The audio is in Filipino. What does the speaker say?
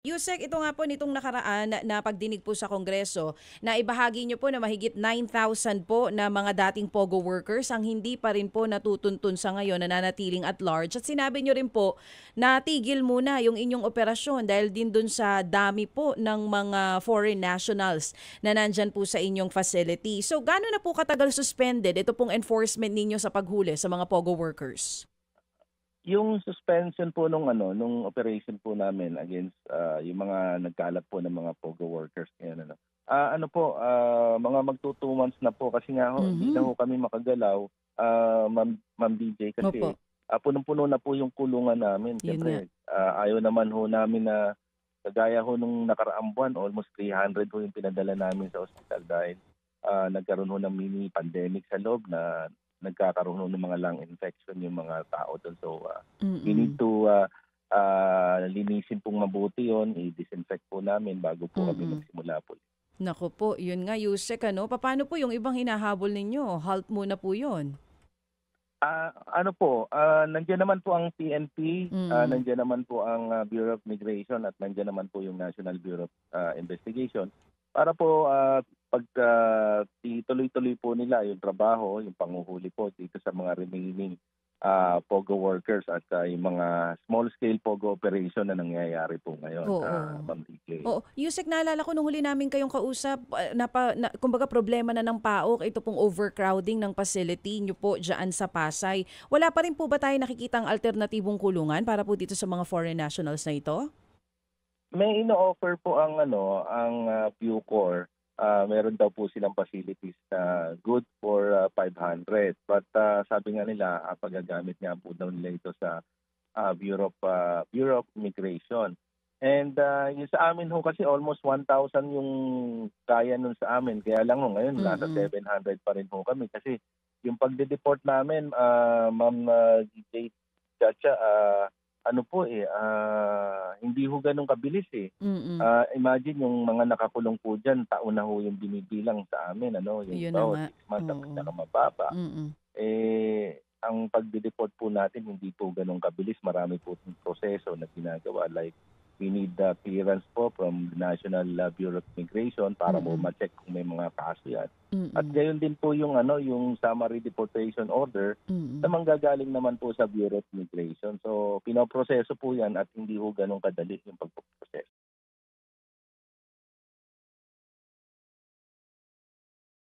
Yusek, ito nga po nitong nakaraan na pagdinig po sa Kongreso, na ibahagi niyo po na mahigit 9,000 po na mga dating POGO workers ang hindi pa rin po natutuntun sa ngayon, nananatiling at large. At sinabi niyo rin po na tigil muna yung inyong operasyon dahil din dun sa dami po ng mga foreign nationals na nandyan po sa inyong facility. So gaano na po katagal suspended ito pong enforcement ninyo sa paghuli sa mga POGO workers? Yung suspension po nung operation po namin against yung mga nagkalat po ng mga POGO workers ngayon ano po, mga magto 2 months na po kasi nga ho hindi na Mhm. ho kami makagalaw, Ma'am DJ kasi, Opo, punong-puno na po yung kulungan namin. yun nga. Siyempre, ayaw naman ho namin na kagaya ho nung nakaraang buwan, almost 300 ho yung pinadala namin sa ospital dahil, nagkaroon ho ng mini pandemic sa loob na nagkakaroon ho ng mga lung infection yung mga tao do'n. So, we need Mm. to, linisin pong mabuti 'yon, i-disinfect po namin bago po kami Mm. magsimula po. Naku po, yun nga Yusek ano, papaano po yung ibang hinahabol ninyo? Halt muna po yun? Ano po, nandiyan naman po ang PNP, Mm. nandiyan naman po ang, Bureau of Migration at nandiyan naman po yung National Bureau of, Investigation para po, ituloy-tuloy po nila yung trabaho, yung panghuhuli po dito sa mga remaining, POGO workers at, yung mga small scale POGO operation na nangyayari po ngayon, Oo. Ma'am DJ. Oo, Yusek, naalala ko nung huli namin kayong kausap, kumbaga problema na ng PAOK, ito pong overcrowding ng facility niyo po dyan sa Pasay. Wala pa rin po ba tayo nakikitang alternatibong kulungan para po dito sa mga foreign nationals na ito? May ino-offer po ang Bucor. Meron daw po silang facilities na good for, 500. But, sabi nga nila, pagagamit nga po daw nila ito sa, Bureau of Immigration. And, yung sa amin ho kasi almost 1,000 yung kaya nun sa amin. Kaya lang ho ngayon nasa Mm. 700 pa rin ho kami kasi yung pagde-deport namin, Ma'am, DJ Chacha, ano po, hindi ho gano'n kabilis, eh. Mm. Imagine yung mga nakakulong po diyan, taon na ho yung binibilang sa amin yung Yun iba na ho nga. 6 months ang Oo. pinakamababa. Mm. Ang pagde-deport po natin hindi po gano'n kabilis, marami po proseso na ginagawa like we need the clearance po from the National, Bureau of Immigration para po Mm. ma-check kung may mga kaso yan. At Mm. gayon din po yung summary deportation order na Mm. manggagaling naman po sa Bureau of Immigration. So, pinoproseso po yan at hindi ho gano'n kadali yung pagpoproseso.